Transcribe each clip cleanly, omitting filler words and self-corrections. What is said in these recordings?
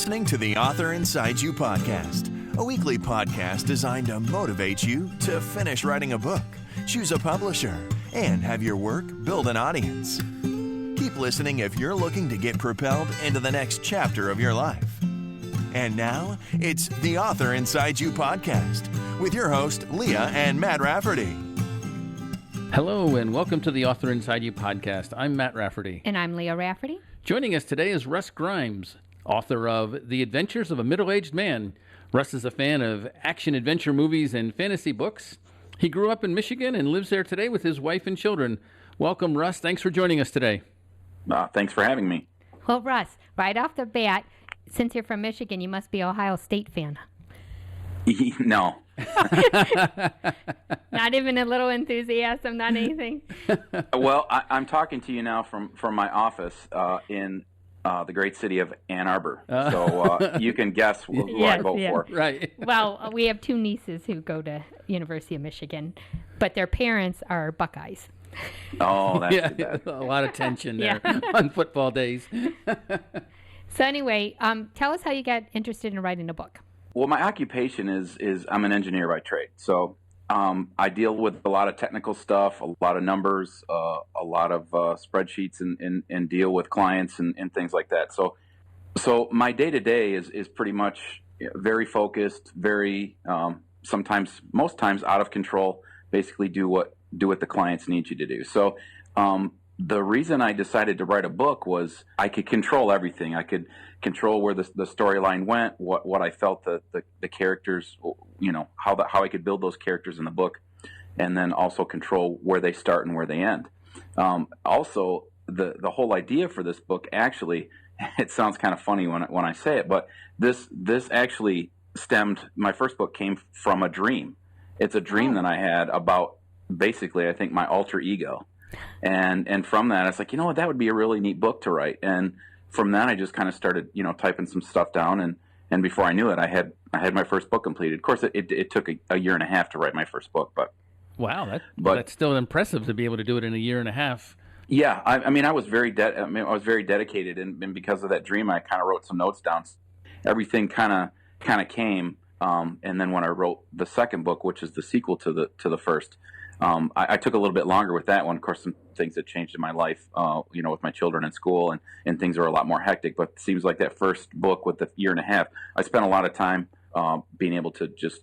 listening to the Author Inside You podcast, a weekly podcast designed to motivate you to finish writing a book, choose a publisher, and have your work build an audience. Keep listening if you're looking to get propelled into the next chapter of your life. And now, it's the Author Inside You podcast with your host, Leah and Matt Rafferty. Hello, and welcome to the Author Inside You podcast. I'm Matt Rafferty. And I'm Leah Rafferty. Joining us today is Russ Grimes, author of The Adventures of a Middle-Aged Man. Russ is a fan of action-adventure movies and fantasy books. He grew up in Michigan and lives there today with his wife and children. Welcome, Russ. Thanks for joining us today. Thanks for having me. Well, Russ, right off the bat, since you're from Michigan, you must be an Ohio State fan. No. Not even a little enthusiasm, not anything? Well, I'm talking to you now from my office in the great city of Ann Arbor. So you can guess who I vote for. Right. Well, we have two nieces who go to University of Michigan, but their parents are Buckeyes. Oh, that's too bad. A lot of tension there on football days. So anyway, tell us how you got interested in writing a book. Well, my occupation is I'm an engineer by trade. So I deal with a lot of technical stuff, a lot of numbers, a lot of spreadsheets and deal with clients and things like that. So my day-to-day is pretty much very focused, very most times out of control, basically do what the clients need you to do. So the reason I decided to write a book was I could control everything. I could control where the storyline went, what I felt the characters, how I could build those characters in the book, and then also control where they start and where they end. Also, the whole idea for this book, actually, it sounds kind of funny when I say it, but this actually stemmed. My first book came from a dream. It's a dream that I had about basically, I think, my alter ego. And from that, I was like, that would be a really neat book to write. And from that, I just kind of started, typing some stuff down. And before I knew it, I had my first book completed. Of course, it took a year and a half to write my first book. But wow, that's still impressive to be able to do it in a year and a half. Yeah, I was very dedicated, and because of that dream, I kind of wrote some notes down. Everything kind of came, and then when I wrote the second book, which is the sequel to the first. I took a little bit longer with that one. Of course, some things had changed in my life, with my children in school, and things are a lot more hectic. But it seems like that first book with the year and a half, I spent a lot of time being able to just,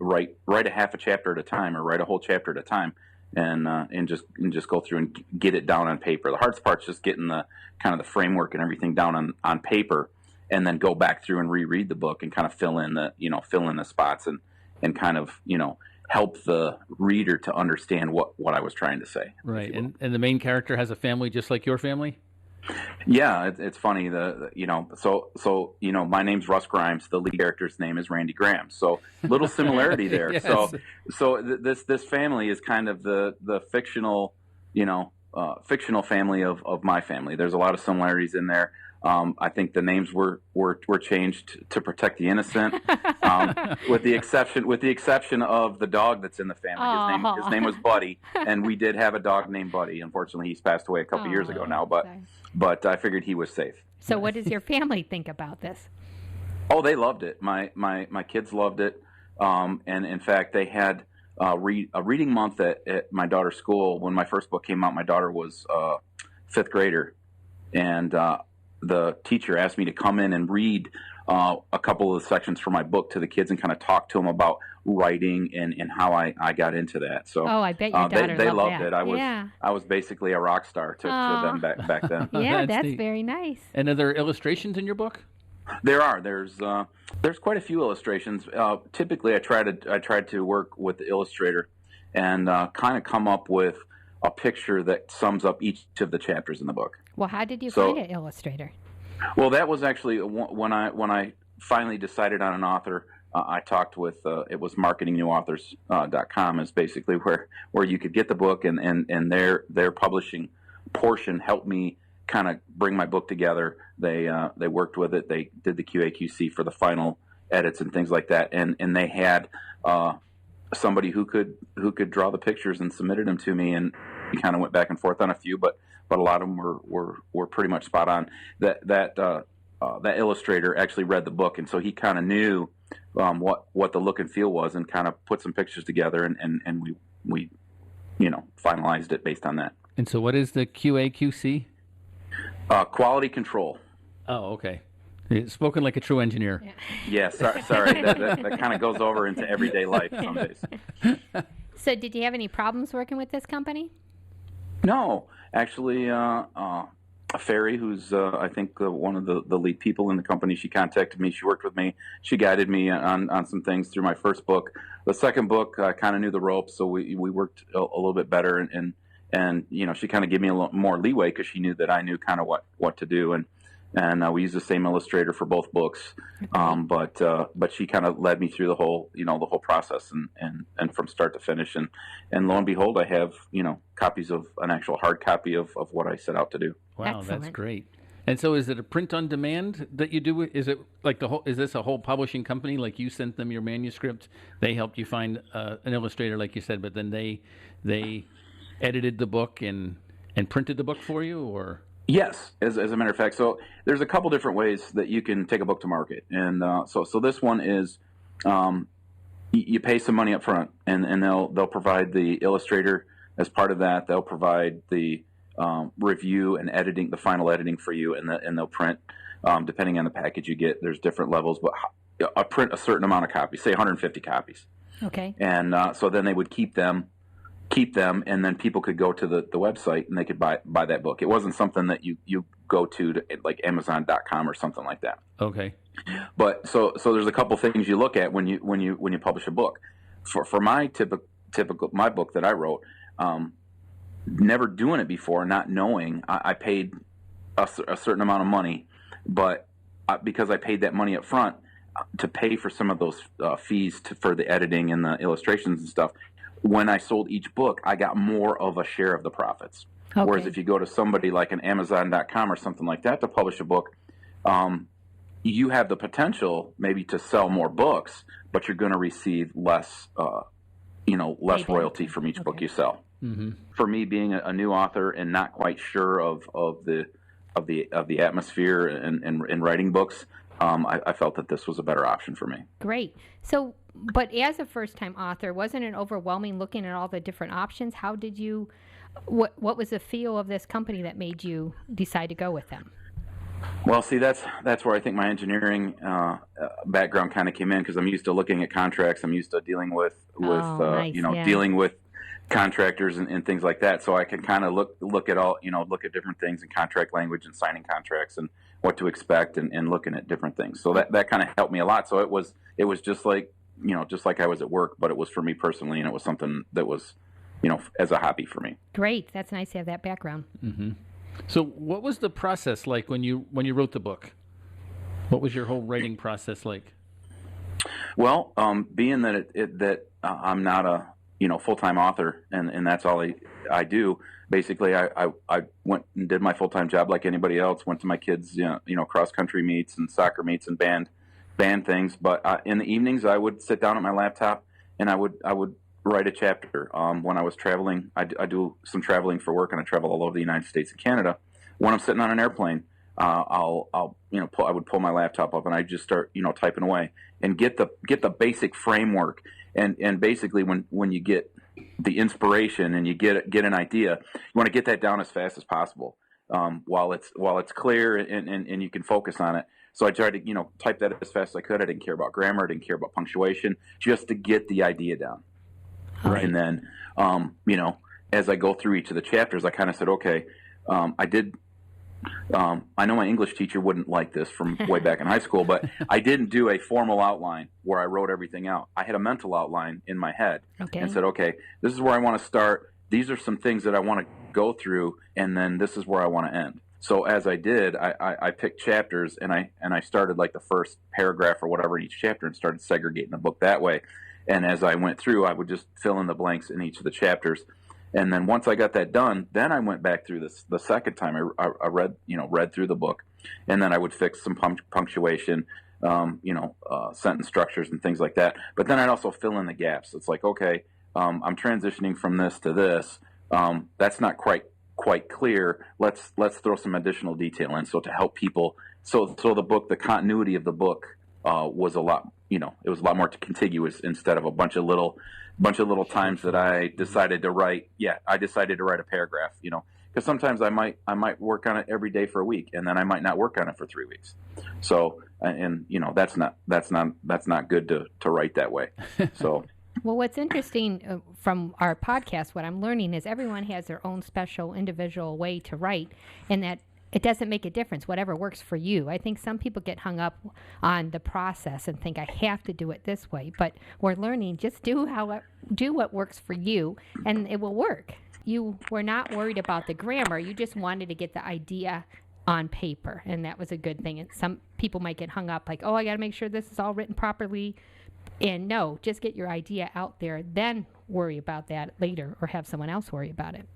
write a half a chapter at a time or write a whole chapter at a time, and just go through and get it down on paper. The hardest part's just getting the kind of the framework and everything down on paper, and then go back through and reread the book and kind of fill in the spots and kind of, help the reader to understand what I was trying to say. Right. And the main character has a family just like your family? Yeah, it's funny. My name's Russ Grimes. The lead character's name is Randy Graham. So little similarity there. Yes. So this family is kind of the fictional, fictional family of my family. There's a lot of similarities in there. I think the names were changed to protect the innocent, with the exception of the dog that's in the family. His name was Buddy, and we did have a dog named Buddy. Unfortunately, he's passed away a couple years ago now, but I figured he was safe. So what does your family think about this? Oh, they loved it. My kids loved it, and in fact, they had a reading month at my daughter's school. When my first book came out, my daughter was fifth grader, and the teacher asked me to come in and read a couple of the sections from my book to the kids and kind of talk to them about writing and how I got into that. So I bet your daughter they loved that. it. I was basically a rock star to them back then. Yeah, that's very nice. And are there illustrations in your book? There are. There's quite a few illustrations. Typically, I tried to work with the illustrator and kind of come up with a picture that sums up each of the chapters in the book. Well, how did you find an illustrator? Well, that was actually when I finally decided on an author. I talked with it was marketingnewauthors.com is basically where you could get the book, and their publishing portion helped me kind of bring my book together. They worked with it. They did the QA/QC for the final edits and things like that, and they had somebody who could draw the pictures and submitted them to me, and we kind of went back and forth on a few, but a lot of them were pretty much spot on. That that illustrator actually read the book, and so he kind of knew what the look and feel was, and kind of put some pictures together, and we finalized it based on that. And so what is the QA/QC? Quality control. Oh, okay. Spoken like a true engineer. Yeah, sorry. that kind of goes over into everyday life some days. So did you have any problems working with this company? No, actually, Ferry, who's I think one of the lead people in the company, she contacted me. She worked with me. She guided me on some things through my first book. The second book, I kind of knew the ropes, so we worked a little bit better. And she kind of gave me a little more leeway because she knew that I knew kind of what to do. And we used the same illustrator for both books. But she kind of led me through the whole process and from start to finish. And lo and behold, I have, copies of an actual hard copy of what I set out to do. Wow, Excellent. That's great. And so is it a print on demand that you do? Is it like is this a whole publishing company? Like you sent them your manuscript, they helped you find an illustrator, like you said, but then they edited the book and printed the book for you, or? Yes, as a matter of fact. So there's a couple different ways that you can take a book to market. And so this one is you pay some money up front, and they'll provide the illustrator as part of that. They'll provide the review and editing, the final editing for you, and they'll print, depending on the package you get. There's different levels, but I'll print a certain amount of copies, say 150 copies. Okay. And so then they would keep them, and then people could go to the website and they could buy that book. It wasn't something that you go to like Amazon.com or something like that. Okay. But so there's a couple things you look at when you publish a book. For my typical my book that I wrote, never doing it before, not knowing, I paid a certain amount of money, but because I paid that money up front to pay for some of those fees for the editing and the illustrations and stuff. When I sold each book, I got more of a share of the profits. Okay. Whereas if you go to somebody like an Amazon.com or something like that to publish a book, you have the potential maybe to sell more books, but you're going to receive less, less royalty from each book you sell. Mm-hmm. For me, being a new author and not quite sure of the atmosphere and writing books, I felt that this was a better option for me. Great. So, but as a first-time author, wasn't it overwhelming looking at all the different options? How did you, what was the feel of this company that made you decide to go with them? Well, see, that's where I think my engineering background kind of came in, because I'm used to looking at contracts. I'm used to dealing with nice, yeah. dealing with contractors and things like that. So I can kind of look at all, look at different things in contract language and signing contracts and what to expect and looking at different things. So that kind of helped me a lot. So it was just like, just like I was at work, but it was for me personally, and it was something that was, as a hobby for me. Great. That's nice to have that background. Mm-hmm. So what was the process like when you wrote the book? What was your whole writing process like? Well, being that I'm not a full-time author, and that's all I do. Basically, I went and did my full-time job like anybody else. Went to my kids, cross-country meets and soccer meets and band things. But in the evenings, I would sit down at my laptop and I would write a chapter. When I was traveling, I do some traveling for work, and I travel all over the United States and Canada. When I'm sitting on an airplane, I would pull my laptop up and I just start typing away and get the basic framework. And basically, when you get the inspiration and you get an idea, you want to get that down as fast as possible, while it's clear and you can focus on it. So I tried to type that as fast as I could. I didn't care about grammar. I didn't care about punctuation, just to get the idea down. Right. And then as I go through each of the chapters, I kind of said, okay, I know my English teacher wouldn't like this from way back in high school, but I didn't do a formal outline where I wrote everything out. I had a mental outline in my head and said, okay, this is where I want to start. These are some things that I want to go through, and then this is where I want to end. So as I did, I picked chapters, and I started like the first paragraph or whatever in each chapter and started segregating the book that way. And as I went through, I would just fill in the blanks in each of the chapters. And then once I got that done, then I went back through this the second time. I read through the book, and then I would fix some punctuation, sentence structures and things like that. But then I'd also fill in the gaps. It's like, okay, I'm transitioning from this to this. That's not quite quite clear. Let's throw some additional detail in, so to help people. So the continuity of the book was a lot, it was a lot more contiguous instead of a bunch of little times that I decided to write. Yeah, I decided to write a paragraph, because sometimes I might work on it every day for a week, and then I might not work on it for 3 weeks. So, and that's not good to write that way. So. Well, what's interesting from our podcast, what I'm learning is everyone has their own special individual way to write, and that it doesn't make a difference, whatever works for you. I think some people get hung up on the process and think I have to do it this way, but we're learning just do what works for you, and it will work. You were not worried about the grammar. You just wanted to get the idea on paper, and that was a good thing. And some people might get hung up like, oh, I got to make sure this is all written properly. And no, just get your idea out there, then worry about that later, or have someone else worry about it.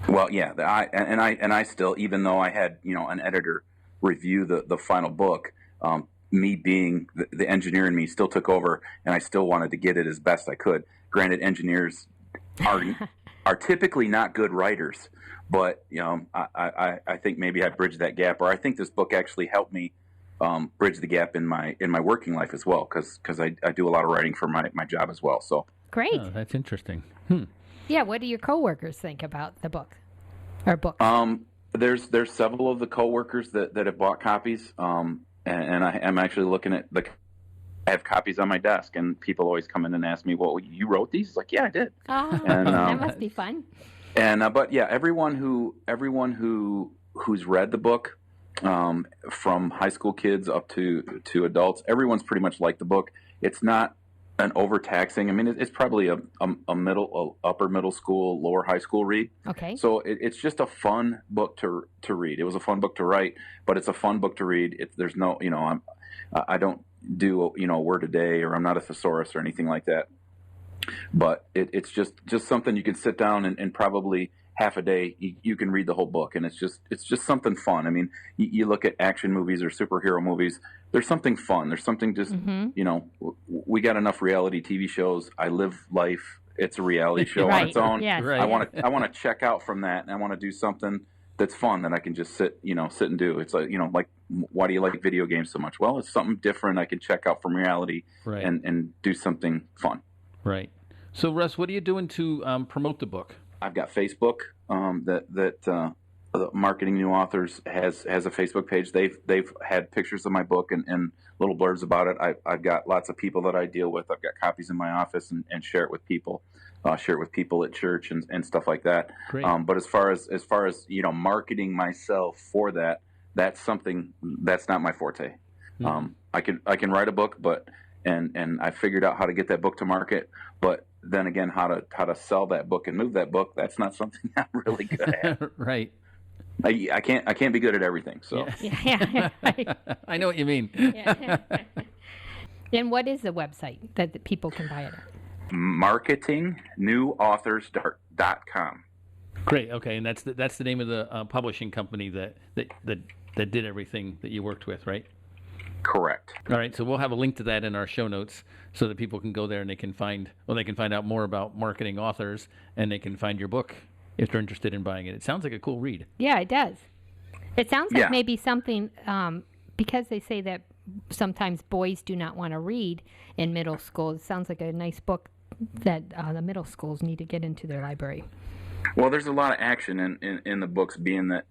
Well, yeah, I still, even though I had an editor review the final book, me being the engineer in me still took over, and I still wanted to get it as best I could. Granted, engineers are typically not good writers, but I think maybe I bridged that gap, or I think this book actually helped me bridge the gap in my working life as well, because I do a lot of writing for my job as well. So great. Oh, that's interesting. Yeah, what do your coworkers think about the book or books? There's several of the coworkers that have bought copies, and I'm actually looking at I have copies on my desk, and people always come in and ask me, "Well, you wrote these?" It's like, yeah, I did. Oh, and, that must be fun. And but yeah, everyone who's read the book, from high school kids up to adults, everyone's pretty much liked the book. It's not an overtaxing. I mean, it's probably a upper middle school, lower high school read. Okay. So it's just a fun book to read. It was a fun book to write, but it's a fun book to read. There's no, I don't do a word a day, or I'm not a thesaurus or anything like that. But it's just something you can sit down and probably half a day you can read the whole book, and it's just something fun. I mean, you look at action movies or superhero movies, there's something fun, there's something just we got enough reality TV shows. I Live Life, it's a reality show Right. on its own. Yes. Right. I want to check out from that, and I want to do something that's fun that I can just sit and do. It's like why do you like video games so much? Well, it's something different I can check out from reality. Right. and do something fun. Right. So Russ, what are you doing to promote the book? I've got Facebook that Marketing New Authors has a Facebook page. They've had pictures of my book and little blurbs about it. I've got lots of people that I deal with. I've got copies in my office and share it with people. Share it with people at church and stuff like that. Great. But as far as marketing myself for that's something that's not my forte. Mm-hmm. I can write a book, and I figured out how to get that book to market, but then again, how to sell that book and move that book, that's not something I'm really good at. Right. I can't be good at everything. So Yeah. I know what you mean. Yeah. And what is the website that the people can buy it at? marketingnewauthors.com. Great. Okay, and that's the name of the publishing company that did everything that you worked with, right? Correct. All right, so we'll have a link to that in our show notes so that people can go there and they can find out more about marketing authors, and they can find your book if they're interested in buying it. It sounds like a cool read. Yeah, it does. It sounds like Yeah. maybe something, because they say that sometimes boys do not want to read in middle school. It sounds like a nice book that the middle schools need to get into their library. Well, there's a lot of action in the books, being that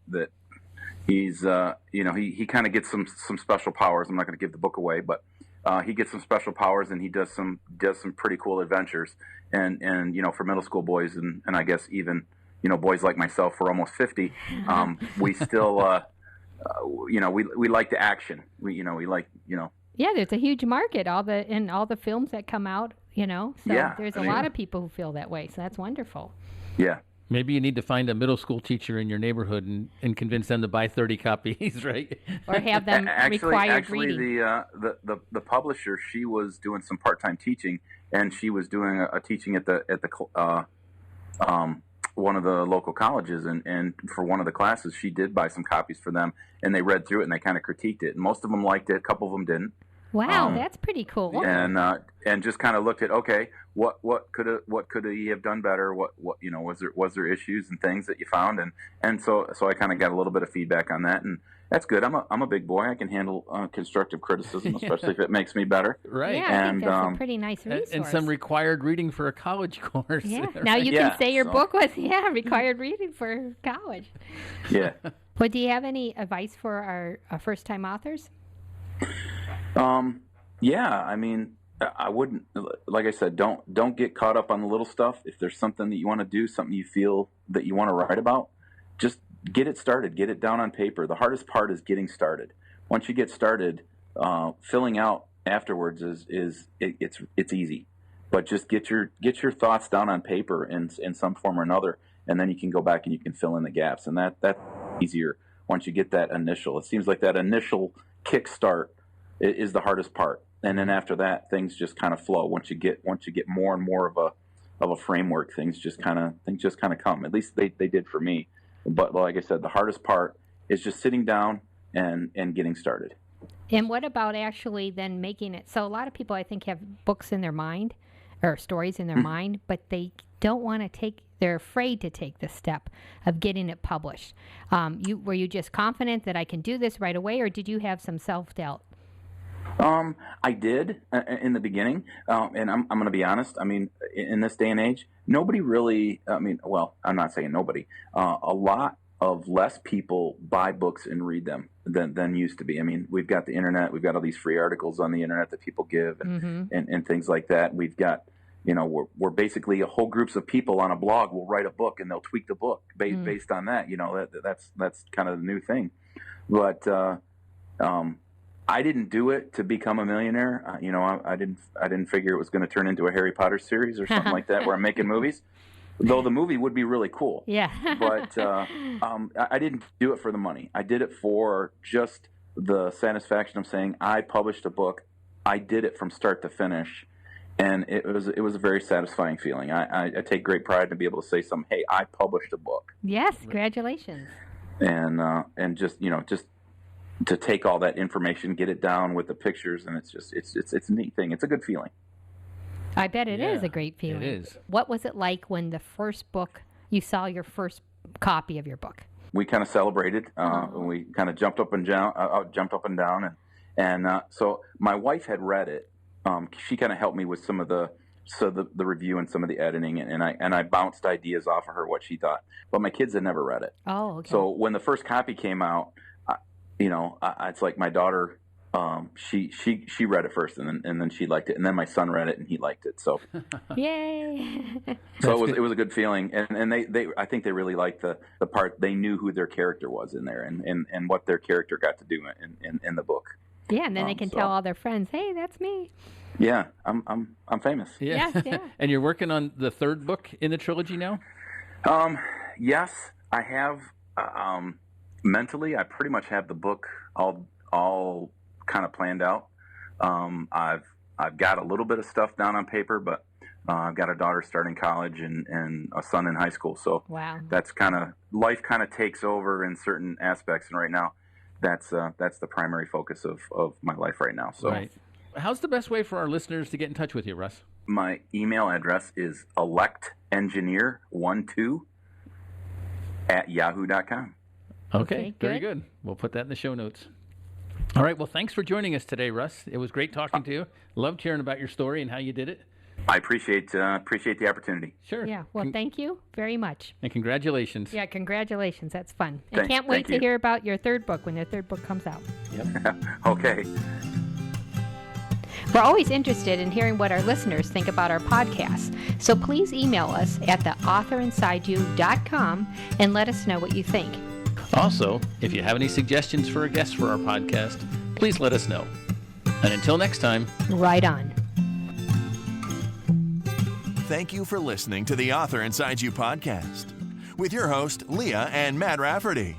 he's he kind of gets some special powers. I'm not going to give the book away, but he gets some special powers, and he does some pretty cool adventures. And for middle school boys, and I guess even boys like myself, we're almost 50. We still we like the action. We like. Yeah, there's a huge market. All the films that come out, So Yeah, there's a lot of people who feel that way. So that's wonderful. Yeah. Maybe you need to find a middle school teacher in your neighborhood and convince them to buy 30 copies, right? Or have them required reading. The publisher, she was doing some part-time teaching, and she was doing a teaching at the one of the local colleges, and for one of the classes, she did buy some copies for them, and they read through it and they kind of critiqued it. And most of them liked it, a couple of them didn't. Wow, that's pretty cool. And just kind of looked at, okay, what could he have done better? What was there issues and things that you found? And so I kind of got a little bit of feedback on that, and that's good. I'm a big boy. I can handle constructive criticism, especially if it makes me better. Right. Yeah, I think that's a pretty nice resource. And some required reading for a college course. Yeah. Right? Now you can say your book was required reading for college. Yeah. But do you have any advice for our first-time authors? Yeah, I mean, I wouldn't, like I said, don't get caught up on the little stuff. If there's something that you want to do, something you feel that you want to write about, just get it started, get it down on paper. The hardest part is getting started. Once you get started, filling out afterwards it's easy. But just get your thoughts down on paper in some form or another, and then you can go back and you can fill in the gaps. And that's easier once you get that initial. It seems like that initial kickstart is the hardest part. And then after that, things just kind of flow. Once you get more and more of a framework, things just kind of come. At least they did for me. But like I said, the hardest part is just sitting down and getting started. And what about actually then making it? So a lot of people, I think, have books in their mind or stories in their mind, but they don't want to they're afraid to take the step of getting it published. Were you just confident that I can do this right away, or did you have some self-doubt? I did in the beginning, and I'm going to be honest. I mean, in this day and age, nobody really. Well, I'm not saying nobody. A lot of less people buy books and read them than used to be. I mean, we've got the internet. We've got all these free articles on the internet that people give, and things like that. We've got, we're basically a whole groups of people on a blog will write a book and they'll tweak the book based on that. That's kind of the new thing, but. I didn't do it to become a millionaire. I didn't figure it was going to turn into a Harry Potter series or something like that where I'm making movies. Though the movie would be really cool. Yeah. But I didn't do it for the money. I did it for just the satisfaction of saying I published a book. I did it from start to finish, and it was a very satisfying feeling. I take great pride to be able to say something. Hey, I published a book. Yes, congratulations. And just to take all that information, get it down with the pictures, and it's a neat thing. It's a good feeling. I bet it is a great feeling. It is. What was it like when the first book, you saw your first copy of your book? We kind of celebrated. We kind of jumped up and down, and so my wife had read it. She kind of helped me with some of the review and some of the editing, and I bounced ideas off of her what she thought. But my kids had never read it. Oh, okay. So when the first copy came out, it's like my daughter, she read it first, and then she liked it, and then my son read it and he liked it. So, yay! So it was a good feeling, and they I think they really liked the part. They knew who their character was in there, and what their character got to do in the book. Yeah, and then they can tell all their friends, "Hey, that's me." Yeah, I'm famous. Yeah. Yes, yeah. And you're working on the third book in the trilogy now? Yes, I have. Mentally, I pretty much have the book all kind of planned out. I've got a little bit of stuff down on paper, but I've got a daughter starting college and a son in high school. So wow. That's life kind of takes over in certain aspects, and right now, that's the primary focus of my life right now. So, right. How's the best way for our listeners to get in touch with you, Russ? My email address is electengineer12@yahoo.com. Okay, very good. We'll put that in the show notes. All right, well, thanks for joining us today, Russ. It was great talking to you. Loved hearing about your story and how you did it. I appreciate the opportunity. Sure. Yeah, well, thank you very much. And congratulations. Yeah, congratulations. That's fun. I can't wait to hear about your third book when your third book comes out. Yep. Okay. We're always interested in hearing what our listeners think about our podcast. So please email us at theauthorinside.you.com and let us know what you think. Also, if you have any suggestions for a guest for our podcast, please let us know. And until next time, right on. Thank you for listening to the Author Inside You podcast with your host, Leah and Matt Rafferty.